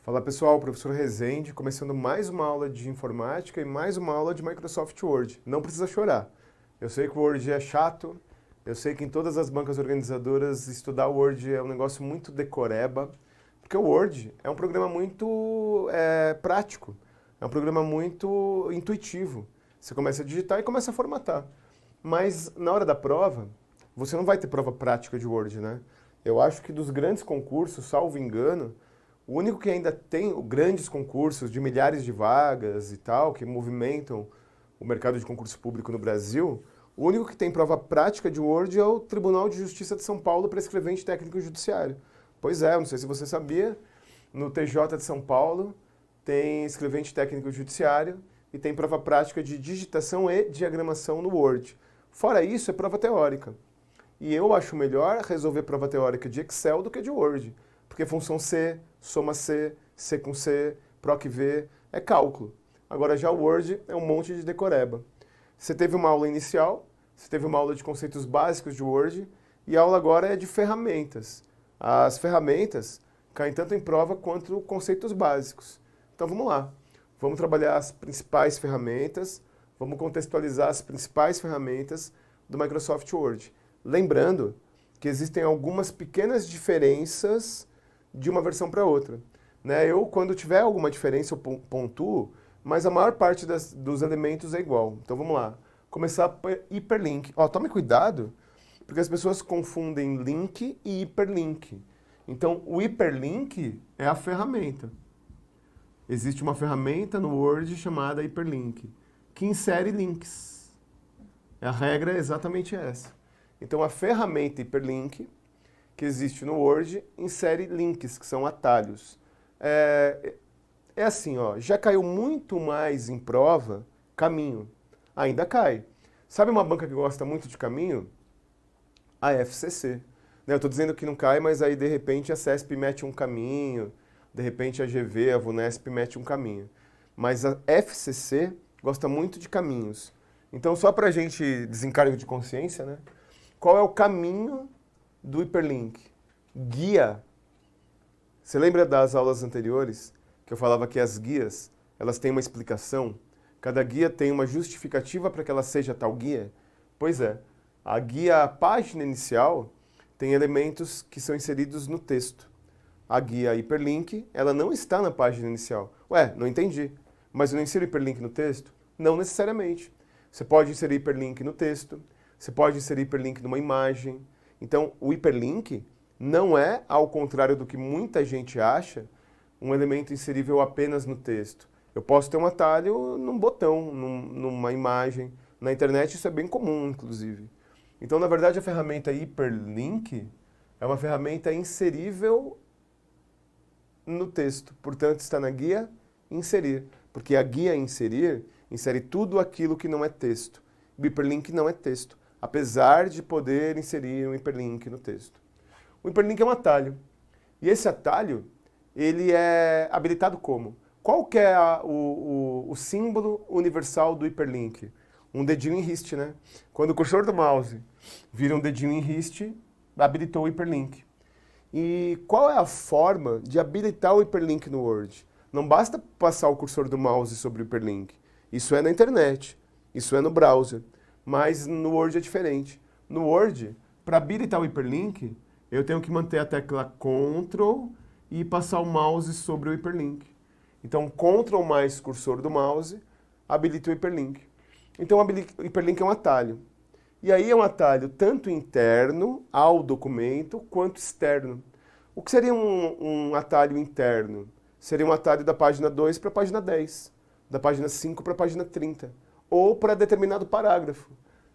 Fala pessoal, professor Rezende, começando mais uma aula de informática e mais uma aula de Microsoft Word. Não precisa chorar. Eu sei que o Word é chato, eu sei que em todas as bancas organizadoras estudar o Word é um negócio muito decoreba, porque o Word é um programa muito prático, é um programa muito intuitivo. Você começa a digitar e começa a formatar. Mas na hora da prova, você não vai ter prova prática de Word, né? Eu acho que dos grandes concursos, salvo engano, o único que ainda tem grandes concursos de milhares de vagas e tal, que movimentam o mercado de concurso público no Brasil, o único que tem prova prática de Word é o Tribunal de Justiça de São Paulo para escrevente técnico judiciário. Pois é, não sei se você sabia, no TJ de São Paulo tem escrevente técnico judiciário e tem prova prática de digitação e diagramação no Word. Fora isso, é prova teórica. E eu acho melhor resolver prova teórica de Excel do que de Word. Porque função C, soma C, C com C, proc V, é cálculo. Agora já o Word é um monte de decoreba. Você teve uma aula inicial, você teve uma aula de conceitos básicos de Word, e a aula agora é de ferramentas. As ferramentas caem tanto em prova quanto conceitos básicos. Então vamos lá. Vamos trabalhar as principais ferramentas, vamos contextualizar as principais ferramentas do Microsoft Word. Lembrando que existem algumas pequenas diferenças de uma versão para outra. Né? Eu, quando tiver alguma diferença, eu pontuo, mas a maior parte dos elementos é igual. Então vamos lá. Começar por hiperlink. Ó, tome cuidado, porque as pessoas confundem link e hiperlink. Então, o hiperlink é a ferramenta. Existe uma ferramenta no Word chamada hiperlink, que insere links. A regra é exatamente essa. Então, a ferramenta hiperlink que existe no Word insere links, que são atalhos. É assim, ó, já caiu muito mais em prova caminho. Ainda cai. Sabe uma banca que gosta muito de caminho? A FCC. Né, eu estou dizendo que não cai, mas aí de repente a CESP mete um caminho, de repente a GV, a VUNESP mete um caminho. Mas a FCC gosta muito de caminhos. Então, só para a gente desencargo de consciência, né? Qual é o caminho do hiperlink? Guia. Você lembra das aulas anteriores que eu falava que as guias, elas têm uma explicação? Cada guia tem uma justificativa para que ela seja tal guia? Pois é, a guia, a página inicial, tem elementos que são inseridos no texto. A guia hiperlink, ela não está na página inicial. Ué, não entendi. Mas eu não insiro hiperlink no texto? Não necessariamente. Você pode inserir hiperlink no texto, você pode inserir hiperlink numa imagem. Então, o hiperlink não é, ao contrário do que muita gente acha, um elemento inserível apenas no texto. Eu posso ter um atalho num botão, numa imagem. Na internet isso é bem comum, inclusive. Então, na verdade, a ferramenta hiperlink é uma ferramenta inserível no texto. Portanto, está na guia inserir. Porque a guia inserir insere tudo aquilo que não é texto. O hiperlink não é texto, apesar de poder inserir um hiperlink no texto. O hiperlink é um atalho. E esse atalho, ele é habilitado como? Qual que é o símbolo universal do hiperlink? Um dedinho em riste, né? Quando o cursor do mouse vira um dedinho em riste, habilitou o hiperlink. E qual é a forma de habilitar o hiperlink no Word? Não basta passar o cursor do mouse sobre o hiperlink. Isso é na internet, isso é no browser. Mas no Word é diferente. No Word, para habilitar o hiperlink, eu tenho que manter a tecla Ctrl e passar o mouse sobre o hiperlink. Então, Ctrl mais cursor do mouse habilita o hiperlink. Então, o hiperlink é um atalho. E aí é um atalho tanto interno ao documento, quanto externo. O que seria um atalho interno? Seria um atalho da página 2 para a página 10, da página 5 para a página 30, ou para determinado parágrafo.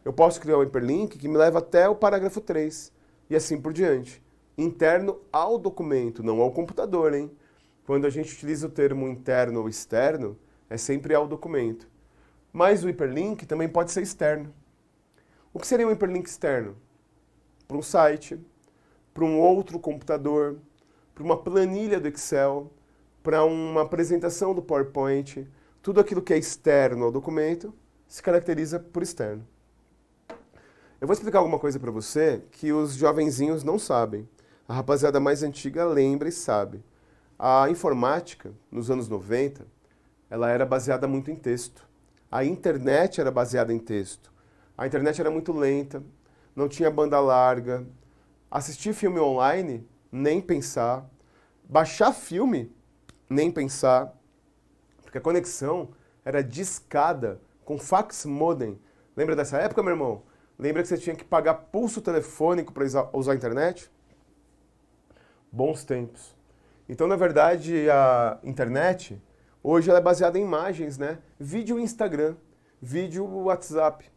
Eu posso criar um hiperlink que me leva até o parágrafo 3, e assim por diante. Interno ao documento, não ao computador, hein? Quando a gente utiliza o termo interno ou externo, é sempre ao documento. Mas o hiperlink também pode ser externo. O que seria um hiperlink externo? Para um site, para um outro computador, para uma planilha do Excel, para uma apresentação do PowerPoint. Tudo aquilo que é externo ao documento se caracteriza por externo. Eu vou explicar alguma coisa para você que os jovenzinhos não sabem. A rapaziada mais antiga lembra e sabe. A informática, nos anos 90, ela era baseada muito em texto. A internet era baseada em texto. A internet era muito lenta, não tinha banda larga. Assistir filme online, nem pensar. Baixar filme, nem pensar. Porque a conexão era discada com fax modem. Lembra dessa época, meu irmão? Lembra que você tinha que pagar pulso telefônico para usar a internet? Bons tempos. Então, na verdade, a internet, hoje ela é baseada em imagens, né? Vídeo Instagram, vídeo WhatsApp.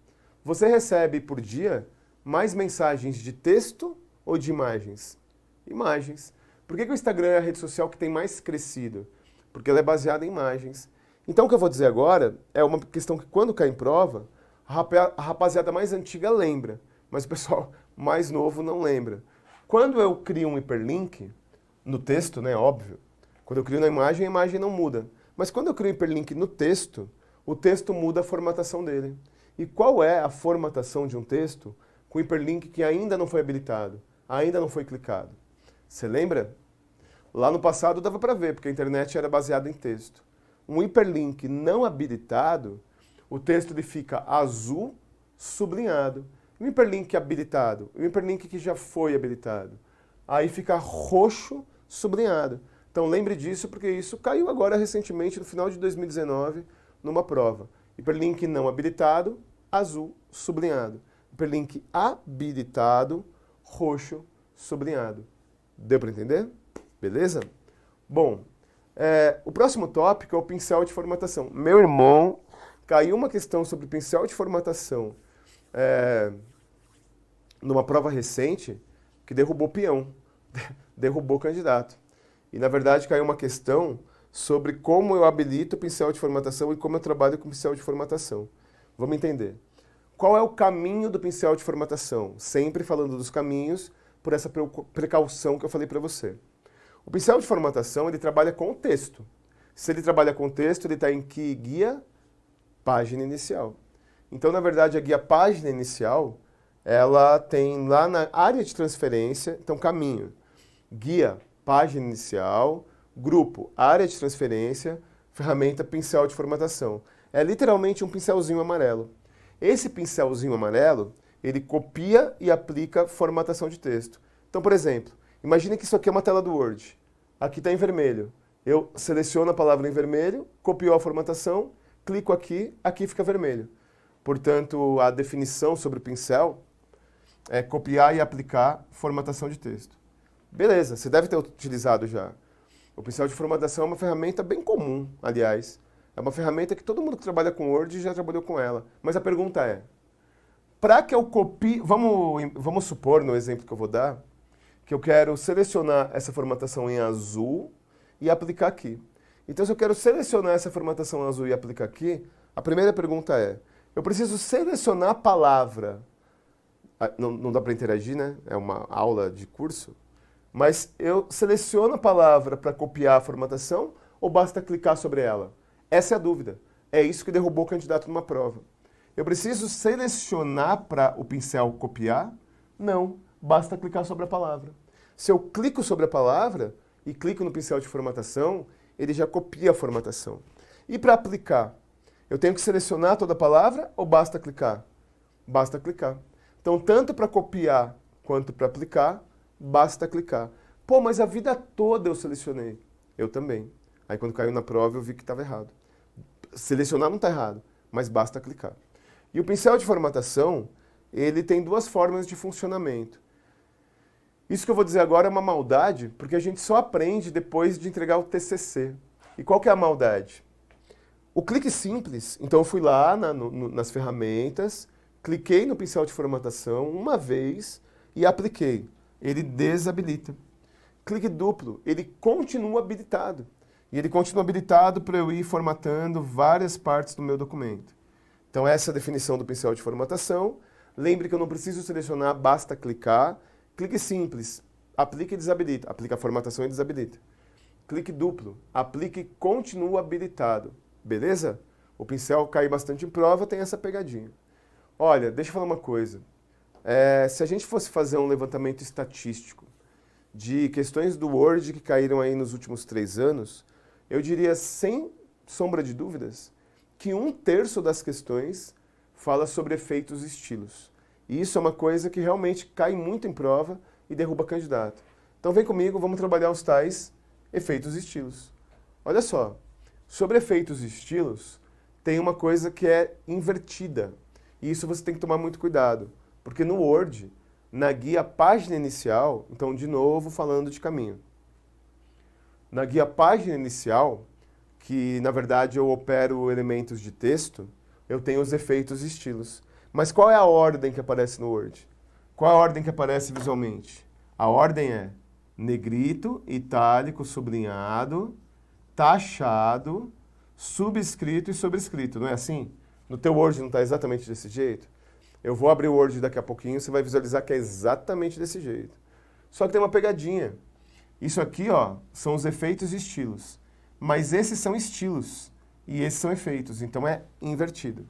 Você recebe por dia mais mensagens de texto ou de imagens? Imagens. Por que o Instagram é a rede social que tem mais crescido? Porque ela é baseada em imagens. Então, o que eu vou dizer agora é uma questão que, quando cai em prova, a rapaziada mais antiga lembra, mas o pessoal mais novo não lembra. Quando eu crio um hiperlink, no texto, né, óbvio, quando eu crio na imagem, a imagem não muda. Mas quando eu crio um hiperlink no texto, o texto muda a formatação dele. E qual é a formatação de um texto com hiperlink que ainda não foi habilitado, ainda não foi clicado? Você lembra? Lá no passado dava para ver, porque a internet era baseada em texto. Um hiperlink não habilitado, o texto ele fica azul sublinhado. Um hiperlink habilitado, um hiperlink que já foi habilitado, aí fica roxo sublinhado. Então lembre disso, porque isso caiu agora recentemente, no final de 2019, numa prova. Hiperlink não habilitado, azul sublinhado. Hiperlink habilitado, roxo sublinhado. Deu para entender? Beleza? Bom, o próximo tópico é o pincel de formatação. Meu irmão, caiu uma questão sobre pincel de formatação numa prova recente que derrubou peão, derrubou candidato. E, na verdade, caiu uma questão sobre como eu habilito o pincel de formatação e como eu trabalho com o pincel de formatação. Vamos entender. Qual é o caminho do pincel de formatação? Sempre falando dos caminhos, por essa precaução que eu falei para você. O pincel de formatação, ele trabalha com o texto. Se ele trabalha com o texto, ele está em que guia? Página inicial. Então, na verdade, a guia página inicial, ela tem lá na área de transferência, então caminho, guia, página inicial, grupo, área de transferência, ferramenta, pincel de formatação. É literalmente um pincelzinho amarelo. Esse pincelzinho amarelo, ele copia e aplica formatação de texto. Então, por exemplo, imagine que isso aqui é uma tela do Word. Aqui está em vermelho. Eu seleciono a palavra em vermelho, copio a formatação, clico aqui, aqui fica vermelho. Portanto, a definição sobre o pincel é copiar e aplicar formatação de texto. Beleza, você deve ter utilizado já. O pincel de formatação é uma ferramenta bem comum, aliás. É uma ferramenta que todo mundo que trabalha com Word já trabalhou com ela. Mas a pergunta é, para que eu copie... Vamos supor, no exemplo que eu vou dar, que eu quero selecionar essa formatação em azul e aplicar aqui. Então, se eu quero selecionar essa formatação azul e aplicar aqui, a primeira pergunta é, eu preciso selecionar a palavra. Não dá para interagir, né? É uma aula de curso. Mas eu seleciono a palavra para copiar a formatação ou basta clicar sobre ela? Essa é a dúvida. É isso que derrubou o candidato numa prova. Eu preciso selecionar para o pincel copiar? Não, basta clicar sobre a palavra. Se eu clico sobre a palavra e clico no pincel de formatação, ele já copia a formatação. E para aplicar? Eu tenho que selecionar toda a palavra ou basta clicar? Basta clicar. Então, tanto para copiar quanto para aplicar, basta clicar. Pô, mas a vida toda eu selecionei. Eu também. Aí quando caiu na prova eu vi que estava errado. Selecionar não está errado, mas basta clicar. E o pincel de formatação, ele tem duas formas de funcionamento. Isso que eu vou dizer agora é uma maldade, porque a gente só aprende depois de entregar o TCC. E qual que é a maldade? O clique simples, então eu fui lá nas ferramentas, cliquei no pincel de formatação uma vez e apliquei. Ele desabilita. Clique duplo, ele continua habilitado. E ele continua habilitado para eu ir formatando várias partes do meu documento. Então essa é a definição do pincel de formatação. Lembre que eu não preciso selecionar, basta clicar. Clique simples, aplica e desabilita. Aplica a formatação e desabilita. Clique duplo, aplique e continua habilitado. Beleza? O pincel cai bastante em prova, tem essa pegadinha. Olha, deixa eu falar uma coisa. Se a gente fosse fazer um levantamento estatístico de questões do Word que caíram aí nos últimos 3 anos, eu diria sem sombra de dúvidas que 1/3 das questões fala sobre efeitos e estilos. E isso é uma coisa que realmente cai muito em prova e derruba candidato. Então vem comigo, vamos trabalhar os tais efeitos e estilos. Olha só, sobre efeitos e estilos, tem uma coisa que é invertida. E isso você tem que tomar muito cuidado. Porque no Word, na guia página inicial, então de novo falando de caminho. Na guia página inicial, que na verdade eu opero elementos de texto, eu tenho os efeitos e estilos. Mas qual é a ordem que aparece no Word? Qual é a ordem que aparece visualmente? A ordem é negrito, itálico, sublinhado, taxado, subscrito e sobrescrito, não é assim? No teu Word não está exatamente desse jeito? Eu vou abrir o Word daqui a pouquinho, você vai visualizar que é exatamente desse jeito. Só que tem uma pegadinha. Isso aqui, ó, são os efeitos e estilos. Mas esses são estilos e esses são efeitos, então é invertido.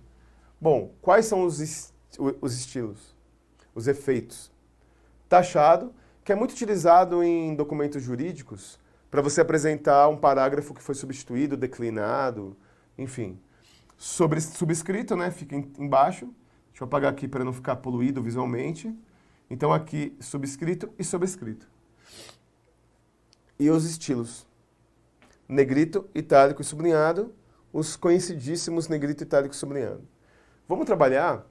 Bom, quais são os estilos? Os efeitos. Taxado, que é muito utilizado em documentos jurídicos para você apresentar um parágrafo que foi substituído, declinado, enfim. Subscrito, né, fica embaixo. Deixa eu apagar aqui para não ficar poluído visualmente. Então aqui, subscrito e sobrescrito. E os estilos. Negrito, itálico e sublinhado, os conhecidíssimos negrito, itálico e sublinhado. Vamos trabalhar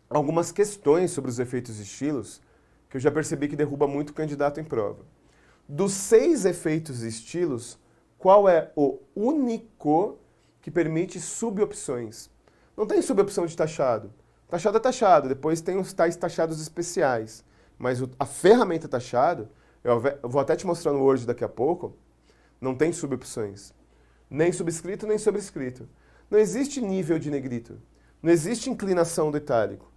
algumas questões sobre os efeitos e estilos que eu já percebi que derruba muito o candidato em prova. Dos 6 efeitos e estilos, qual é o único que permite subopções? Não tem subopção de taxado. Taxado é taxado, depois tem os tais taxados especiais. Mas a ferramenta taxado, eu vou até te mostrar no Word daqui a pouco, não tem subopções. Nem subscrito, nem sobrescrito. Não existe nível de negrito. Não existe inclinação do itálico.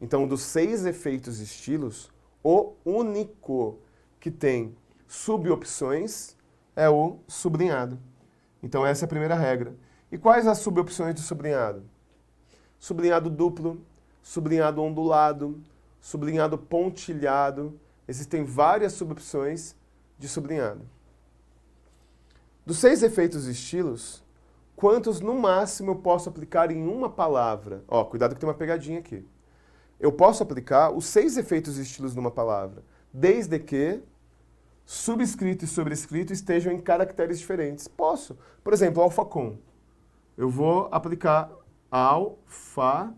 Então, dos 6 efeitos e estilos, o único que tem subopções é o sublinhado. Então, essa é a primeira regra. E quais as subopções de sublinhado? Sublinhado duplo, sublinhado ondulado, sublinhado pontilhado. Existem várias subopções de sublinhado. Dos 6 efeitos e estilos, quantos no máximo eu posso aplicar em uma palavra? Ó, cuidado que tem uma pegadinha aqui. Eu posso aplicar os 6 efeitos e estilos numa palavra, desde que subscrito e sobrescrito estejam em caracteres diferentes. Posso. Por exemplo, alfacom. Eu vou aplicar alfacom.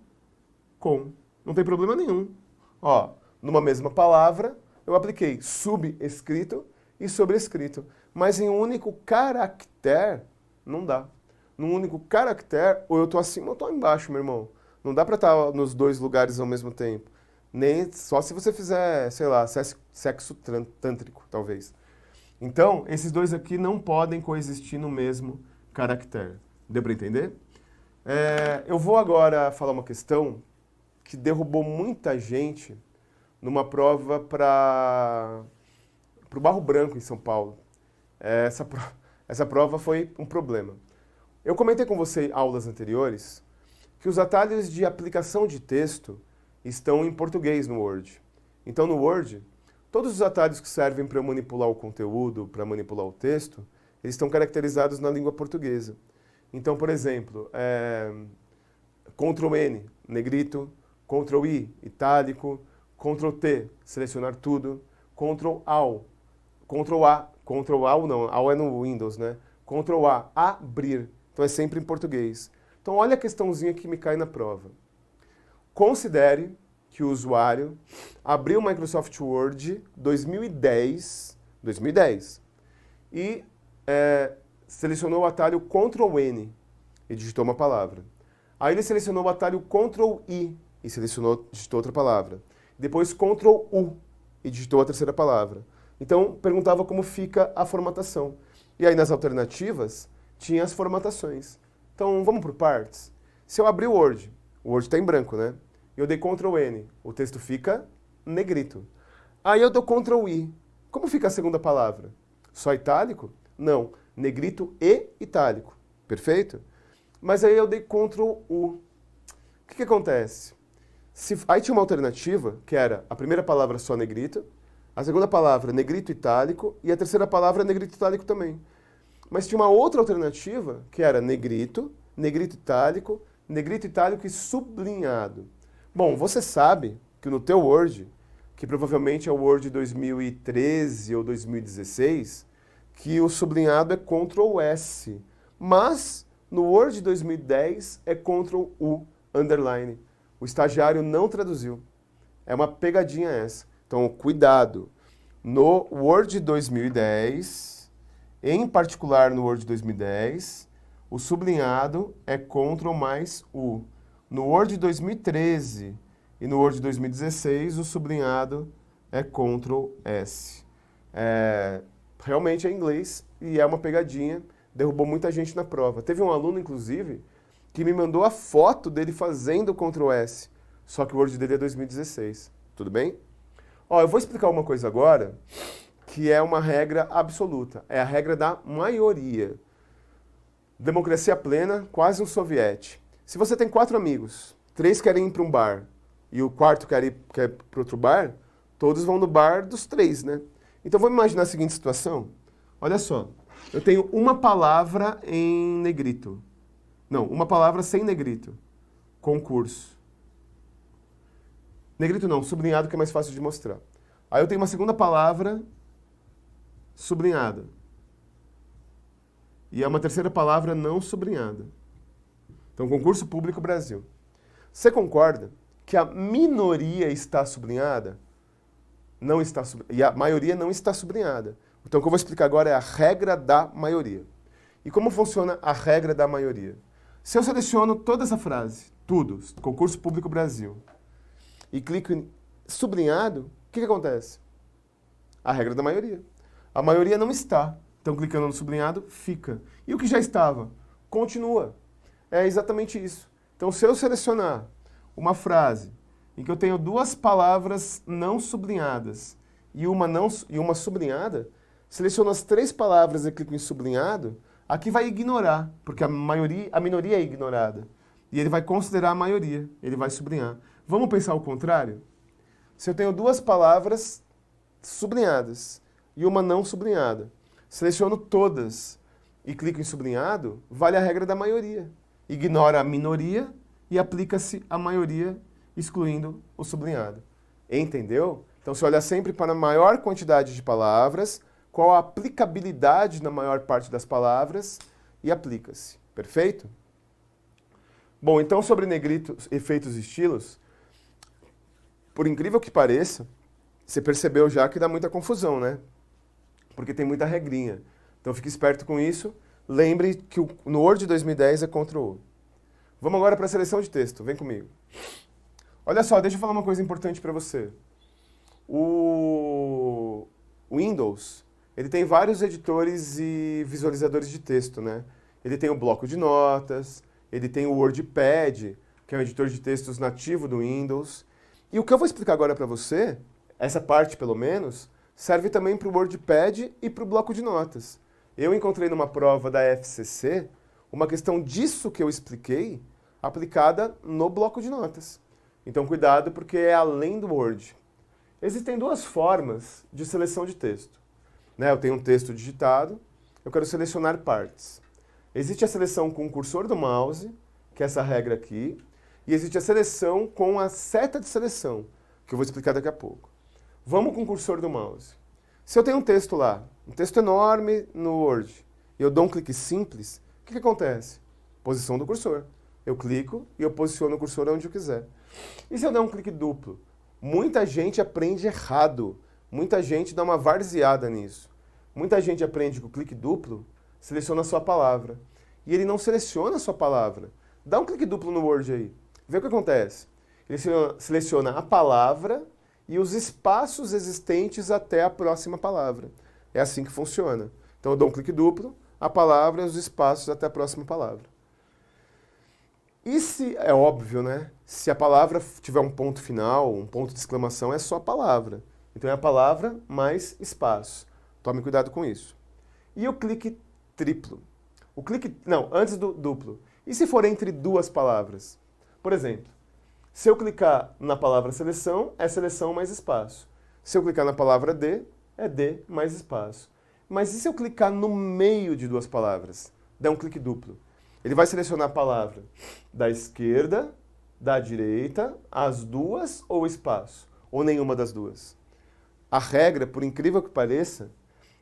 Não tem problema nenhum. Ó, numa mesma palavra, eu apliquei subescrito e sobrescrito. Mas em um único caractere, não dá. Num único caractere, ou eu estou acima ou eu estou embaixo, meu irmão. Não dá para estar nos 2 lugares ao mesmo tempo. Nem só se você fizer, sei lá, sexo tântrico, talvez. Então, esses 2 aqui não podem coexistir no mesmo caractere. Deu para entender? Eu vou agora falar uma questão que derrubou muita gente numa prova para o Barro Branco, em São Paulo. Essa prova foi um problema. Eu comentei com você em aulas anteriores que os atalhos de aplicação de texto estão em português no Word. Então, no Word, todos os atalhos que servem para manipular o conteúdo, para manipular o texto, eles estão caracterizados na língua portuguesa. Então, por exemplo, Ctrl+N, negrito, Ctrl+I, itálico, Ctrl+T, selecionar tudo, Ctrl+AL, Ctrl+A, Ctrl+AL não, AL é no Windows, né? Ctrl+A, abrir. Então é sempre em português. Então olha a questãozinha que me cai na prova. Considere que o usuário abriu o Microsoft Word 2010 e selecionou o atalho Ctrl+N e digitou uma palavra. Aí ele selecionou o atalho Ctrl+I e digitou outra palavra. Depois Ctrl+U e digitou a terceira palavra. Então, perguntava como fica a formatação. E aí, nas alternativas, tinha as formatações. Então, vamos por partes. Se eu abrir o Word está em branco, né? E eu dei Ctrl+N, o texto fica negrito. Aí eu dou Ctrl+I. Como fica a segunda palavra? Só itálico? Não, negrito e itálico. Perfeito? Mas aí eu dei Ctrl+U. O que acontece? Aí tinha uma alternativa, que era a primeira palavra só negrito, A segunda palavra, negrito itálico, e a terceira palavra, negrito itálico também. Mas tinha uma outra alternativa, que era negrito, negrito itálico e sublinhado. Bom, você sabe que no teu Word, que provavelmente é o Word 2013 ou 2016, que o sublinhado é Ctrl S. Mas no Word 2010 é Ctrl U, underline. O estagiário não traduziu. É uma pegadinha essa. Então, cuidado. No Word 2010, em particular no Word 2010, o sublinhado é Ctrl mais U. No Word 2013 e no Word 2016, o sublinhado é Ctrl S. Realmente é inglês e é uma pegadinha. Derrubou muita gente na prova. Teve um aluno, inclusive, que me mandou a foto dele fazendo o Ctrl S. Só que o Word dele é 2016. Tudo bem? Ó, eu vou explicar uma coisa agora, que é uma regra absoluta. É a regra da maioria. Democracia plena, quase um soviete. Se você tem 4 amigos, 3 querem ir para um bar e o quarto quer ir para outro bar, todos vão no bar dos 3, né? Então vamos imaginar a seguinte situação. Olha só, eu tenho uma palavra em negrito. Não, uma palavra sem negrito. Concurso. Negrito não, sublinhado que é mais fácil de mostrar. Aí eu tenho uma segunda palavra sublinhada. E é uma terceira palavra não sublinhada. Então, concurso público Brasil. Você concorda que a minoria está sublinhada? Não está e a maioria não está sublinhada. Então, o que eu vou explicar agora é a regra da maioria. E como funciona a regra da maioria? Se eu seleciono toda essa frase, tudo, concurso público Brasil, e clico em sublinhado, o que acontece? A regra da maioria. A maioria não está. Então, clicando no sublinhado, fica. E o que já estava? Continua. É exatamente isso. Então, se eu selecionar uma frase em que eu tenho 2 palavras não sublinhadas e uma sublinhada, seleciono as 3 palavras e clico em sublinhado, aqui vai ignorar, porque a minoria é ignorada. E ele vai considerar a maioria, ele vai sublinhar. Vamos pensar o contrário? Se eu tenho 2 palavras sublinhadas e uma não sublinhada, seleciono todas e clico em sublinhado, vale a regra da maioria. Ignora a minoria e aplica-se a maioria, excluindo o sublinhado. Entendeu? Então, você olha sempre para a maior quantidade de palavras, qual a aplicabilidade na maior parte das palavras e aplica-se. Perfeito? Bom, então sobre negrito, efeitos e estilos, por incrível que pareça, você percebeu já que dá muita confusão, né? Porque tem muita regrinha. Então fique esperto com isso. Lembre que no Word 2010 é Ctrl U. Vamos agora para a seleção de texto. Vem comigo. Olha só, deixa eu falar uma coisa importante para você. O Windows, ele tem vários editores e visualizadores de texto, né? Ele tem o bloco de notas, ele tem o WordPad, que é um editor de textos nativo do Windows. E o que eu vou explicar agora para você, essa parte pelo menos, serve também para o WordPad e para o bloco de notas. Eu encontrei numa prova da FCC uma questão disso que eu expliquei aplicada no bloco de notas. Então cuidado porque é além do Word. Existem 2 formas de seleção de texto. Né? Eu tenho um texto digitado, eu quero selecionar partes. Existe a seleção com o cursor do mouse, que é essa regra aqui, e existe a seleção com a seta de seleção, que eu vou explicar daqui a pouco. Vamos com o cursor do mouse. Se eu tenho um texto lá, um texto enorme no Word, e eu dou um clique simples, o que acontece? Posição do cursor. Eu clico e eu posiciono o cursor onde eu quiser. E se eu der um clique duplo? Muita gente aprende errado. Muita gente dá uma varzeada nisso. Muita gente aprende que o clique duplo seleciona a sua palavra. E ele não seleciona a sua palavra. Dá um clique duplo no Word aí. Vê o que acontece. Ele seleciona a palavra e os espaços existentes até a próxima palavra. É assim que funciona. Então eu dou um clique duplo, a palavra e os espaços até a próxima palavra. E se, é óbvio, né? Se a palavra tiver um ponto final, um ponto de exclamação, é só a palavra. Então é a palavra mais espaço. Tome cuidado com isso. E o clique triplo? O clique, não, antes do duplo. E se for entre 2 palavras? Por exemplo, se eu clicar na palavra seleção, é seleção mais espaço. Se eu clicar na palavra de, é de mais espaço. Mas e se eu clicar no meio de duas palavras? Der um clique duplo. Ele vai selecionar a palavra da esquerda, da direita, as duas ou espaço? Ou nenhuma das duas? A regra, por incrível que pareça,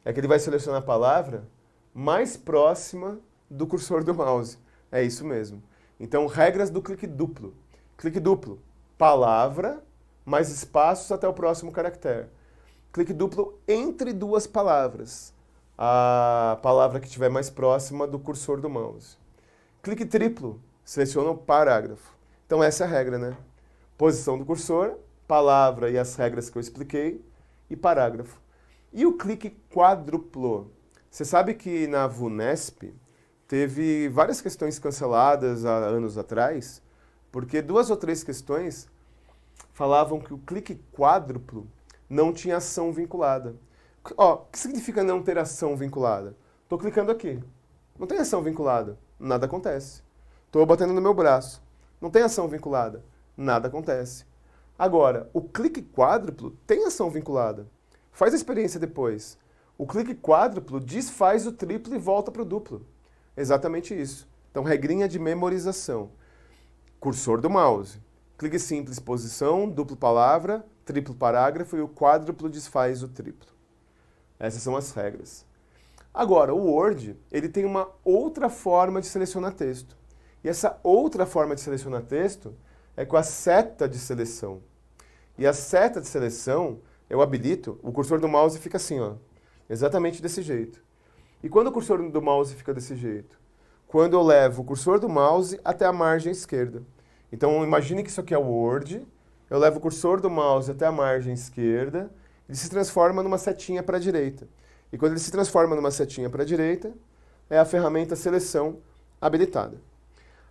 é que ele vai selecionar a palavra mais próxima do cursor do mouse. É isso mesmo. Então, regras do clique duplo. Clique duplo, palavra, mais espaços até o próximo caractere. Clique duplo entre duas palavras. A palavra que estiver mais próxima do cursor do mouse. Clique triplo, seleciona o parágrafo. Então essa é a regra, né? Posição do cursor, palavra e as regras que eu expliquei, e parágrafo. E o clique quádruplo? Você sabe que na VUNESP teve várias questões canceladas há anos atrás, porque 2 ou 3 questões falavam que o clique quádruplo não tinha ação vinculada. Ó, o que significa não ter ação vinculada? Estou clicando aqui. Não tem ação vinculada. Nada acontece. Estou batendo no meu braço. Não tem ação vinculada. Nada acontece. Agora, o clique quádruplo tem ação vinculada. Faz a experiência depois. O clique quádruplo desfaz o triplo e volta para o duplo. Exatamente isso. Então, regrinha de memorização. Cursor do mouse. Clique simples, posição, duplo palavra, triplo parágrafo e o quádruplo desfaz o triplo. Essas são as regras. Agora, o Word, ele tem uma outra forma de selecionar texto. E essa outra forma de selecionar texto é com a seta de seleção. E a seta de seleção, eu habilito, o cursor do mouse fica assim, ó, exatamente desse jeito. E quando o cursor do mouse fica desse jeito? Quando eu levo o cursor do mouse até a margem esquerda. Então, imagine que isso aqui é o Word, eu levo o cursor do mouse até a margem esquerda, ele se transforma numa setinha para a direita. E quando ele se transforma numa setinha para a direita, é a ferramenta seleção habilitada.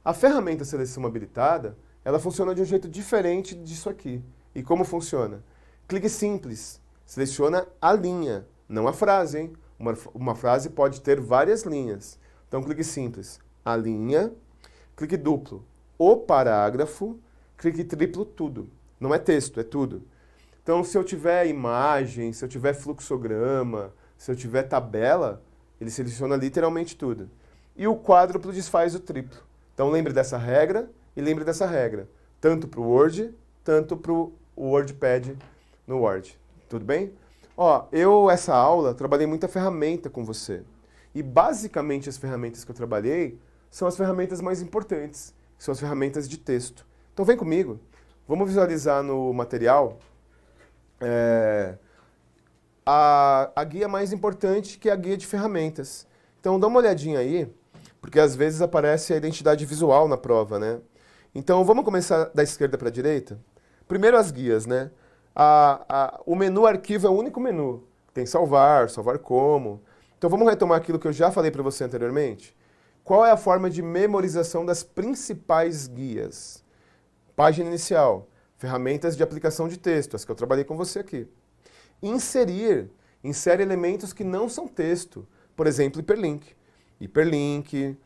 A ferramenta seleção habilitada, ela funciona de um jeito diferente disso aqui. E como funciona? Clique simples, seleciona a linha, não a frase, hein? Uma frase pode ter várias linhas. Então, clique simples, a linha, clique duplo, o parágrafo, clique triplo, tudo. Não é texto, é tudo. Então, se eu tiver imagem, se eu tiver fluxograma, se eu tiver tabela, ele seleciona literalmente tudo. E o quádruplo desfaz o triplo. Então, lembre dessa regra e lembre dessa regra. Tanto para o Word, tanto para o WordPad no Word. Tudo bem? Ó, essa aula, trabalhei muita ferramenta com você. E, basicamente, as ferramentas que eu trabalhei são as ferramentas mais importantes, que são as ferramentas de texto. Então, vem comigo. Vamos visualizar no material a guia mais importante, que é a guia de ferramentas. Então, dá uma olhadinha aí, porque às vezes aparece a identidade visual na prova, né? Então, vamos começar da esquerda para a direita? Primeiro as guias, né? O menu arquivo é o único menu. Tem salvar, salvar como. Então, vamos retomar aquilo que eu já falei para você anteriormente? Qual é a forma de memorização das principais guias? Página inicial. Ferramentas de aplicação de texto, as que eu trabalhei com você aqui. Inserir. Insere elementos que não são texto. Por exemplo, hiperlink. Hiperlink,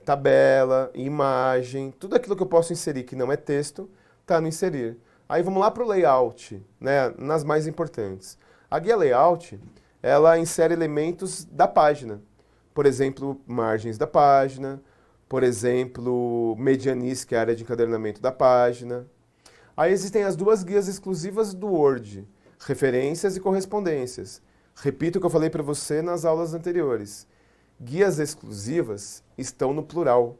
tabela, imagem, tudo aquilo que eu posso inserir que não é texto, está no inserir. Aí vamos lá para o layout, né, nas mais importantes. A guia layout, ela insere elementos da página. Por exemplo, margens da página, por exemplo, medianice, que é a área de encadernamento da página. Aí existem as duas guias exclusivas do Word, referências e correspondências. Repito o que eu falei para você nas aulas anteriores. Guias exclusivas estão no plural.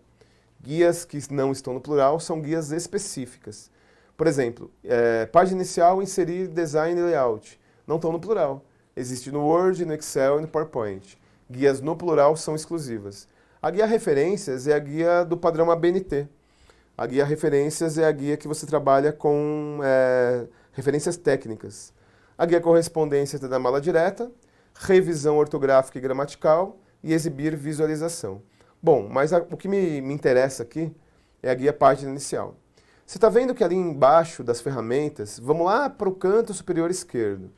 Guias que não estão no plural são guias específicas. Por exemplo, página inicial, inserir design e layout. Não estão no plural. Existe no Word, no Excel e no PowerPoint. Guias no plural são exclusivas. A guia referências é a guia do padrão ABNT. A guia referências é a guia que você trabalha com referências técnicas. A guia correspondência está na mala direta, revisão ortográfica e gramatical e exibir visualização. Bom, mas o que me interessa aqui é a guia página inicial. Você está vendo que ali embaixo das ferramentas, vamos lá para o canto superior esquerdo.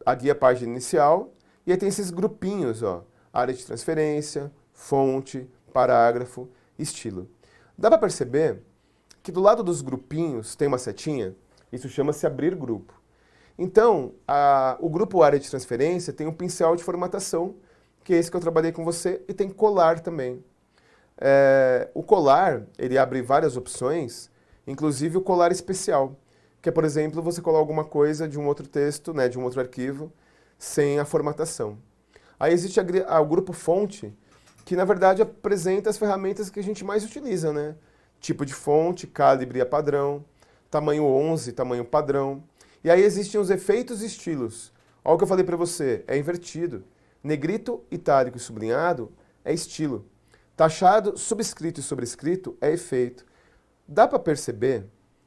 A guia página inicial, e aí tem esses grupinhos, ó, área de transferência, fonte, parágrafo, estilo. Dá para perceber que do lado dos grupinhos tem uma setinha? Isso chama-se abrir grupo. Então, o grupo área de transferência tem um pincel de formatação, que é esse que eu trabalhei com você, e tem colar também. O colar, ele abre várias opções, inclusive o colar especial, que é, por exemplo, você colar alguma coisa de um outro texto, né, de um outro arquivo, sem a formatação. Aí existe o grupo fonte, que na verdade apresenta as ferramentas que a gente mais utiliza, né? Tipo de fonte, calibre a padrão, tamanho 11, tamanho padrão. E aí existem os efeitos e estilos. Olha o que eu falei para você, é invertido. Negrito, itálico e sublinhado é estilo. Taxado, subscrito e sobrescrito é efeito. Dá para perceber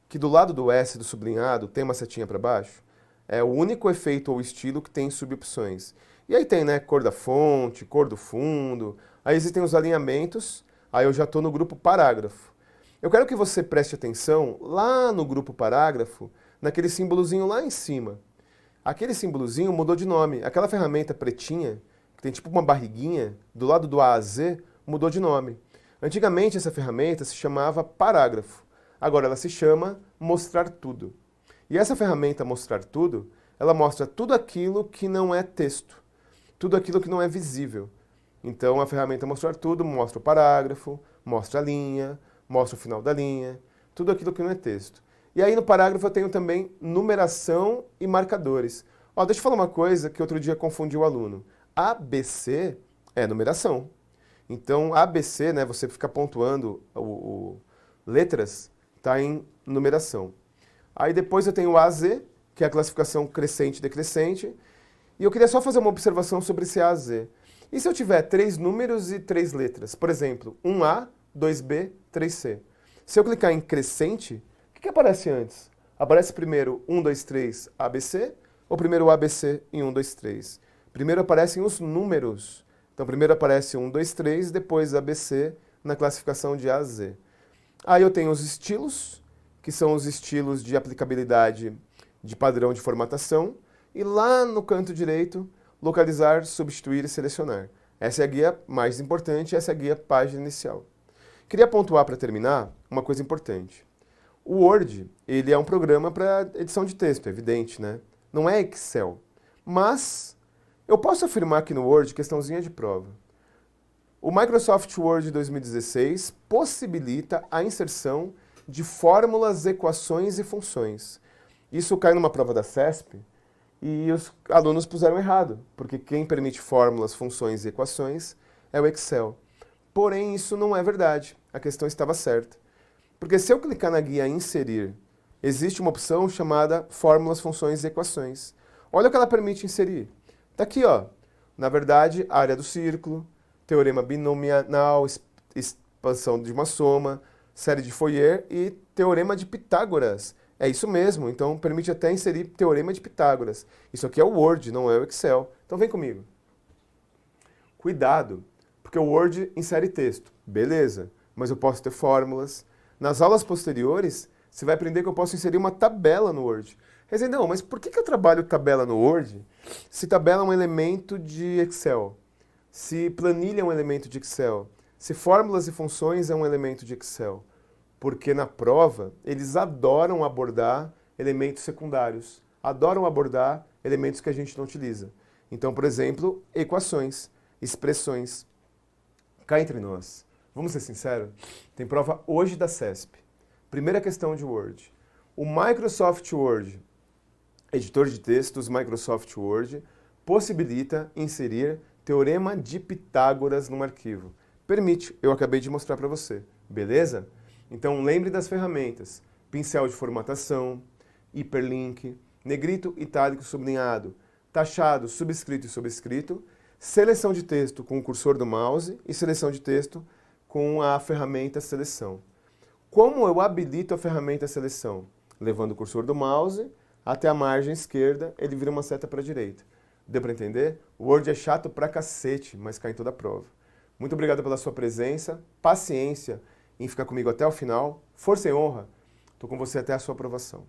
que do lado do S do sublinhado tem uma setinha para baixo? É o único efeito ou estilo que tem subopções. E aí tem, né, cor da fonte, cor do fundo, aí existem os alinhamentos, aí eu já estou no grupo parágrafo. Eu quero que você preste atenção lá no grupo parágrafo, naquele símbolozinho lá em cima. Aquele símbolozinho mudou de nome. Aquela ferramenta pretinha, que tem tipo uma barriguinha, do lado do A a Z, mudou de nome. Antigamente essa ferramenta se chamava parágrafo. Agora ela se chama mostrar tudo. E essa ferramenta mostrar tudo, ela mostra tudo aquilo que não é texto. Tudo aquilo que não é visível. Então a ferramenta mostrar tudo mostra o parágrafo, mostra a linha, mostra o final da linha, tudo aquilo que não é texto. E aí no parágrafo eu tenho também numeração e marcadores. Ó, deixa eu falar uma coisa que outro dia confundiu o aluno. ABC é numeração. Então ABC, né, você fica pontuando letras, está em numeração. Aí depois eu tenho o AZ, que é a classificação crescente e decrescente. E eu queria só fazer uma observação sobre esse A a Z. E se eu tiver 3 números e 3 letras? Por exemplo, 1A, 2B, 3C. Se eu clicar em crescente, o que aparece antes? Aparece primeiro 1, 2, 3, ABC, ou primeiro o ABC em 1, 2, 3? Primeiro aparecem os números. Então primeiro aparece 1, 2, 3, depois ABC na classificação de A a Z. Aí eu tenho os estilos, que são os estilos de aplicabilidade de padrão de formatação. E lá no canto direito, localizar, substituir e selecionar. Essa é a guia mais importante, essa é a guia página inicial. Queria pontuar para terminar uma coisa importante. O Word, ele é um programa para edição de texto, é evidente, né? Não é Excel. Mas eu posso afirmar que no Word, questãozinha de prova, o Microsoft Word 2016 possibilita a inserção de fórmulas, equações e funções. Isso cai numa prova da CESP, e os alunos puseram errado, porque quem permite fórmulas, funções e equações é o Excel. Porém, isso não é verdade. A questão estava certa. Porque se eu clicar na guia Inserir, existe uma opção chamada Fórmulas, Funções e Equações. Olha o que ela permite inserir. Está aqui, ó. Na verdade, área do círculo, teorema binomial, expansão de uma soma, série de Fourier e teorema de Pitágoras. É isso mesmo, então permite até inserir teorema de Pitágoras. Isso aqui é o Word, não é o Excel. Então vem comigo. Cuidado, porque o Word insere texto. Beleza, mas eu posso ter fórmulas. Nas aulas posteriores, você vai aprender que eu posso inserir uma tabela no Word. Rezendão, mas por que eu trabalho tabela no Word se tabela é um elemento de Excel? Se planilha é um elemento de Excel? Se fórmulas e funções é um elemento de Excel? Porque na prova, eles adoram abordar elementos secundários, adoram abordar elementos que a gente não utiliza. Então, por exemplo, equações, expressões. Cá entre nós, vamos ser sinceros, tem prova hoje da CESP. Primeira questão de Word. O Microsoft Word, editor de textos Microsoft Word, possibilita inserir teorema de Pitágoras num arquivo. Permite, eu acabei de mostrar para você, beleza? Então lembre das ferramentas, pincel de formatação, hiperlink, negrito, itálico, sublinhado, taxado, subscrito e sobrescrito, seleção de texto com o cursor do mouse e seleção de texto com a ferramenta seleção. Como eu habilito a ferramenta seleção? Levando o cursor do mouse até a margem esquerda, ele vira uma seta para a direita. Deu para entender? O Word é chato pra cacete, mas cai em toda a prova. Muito obrigado pela sua presença, paciência em ficar comigo até o final. Força e honra. Estou com você até a sua aprovação.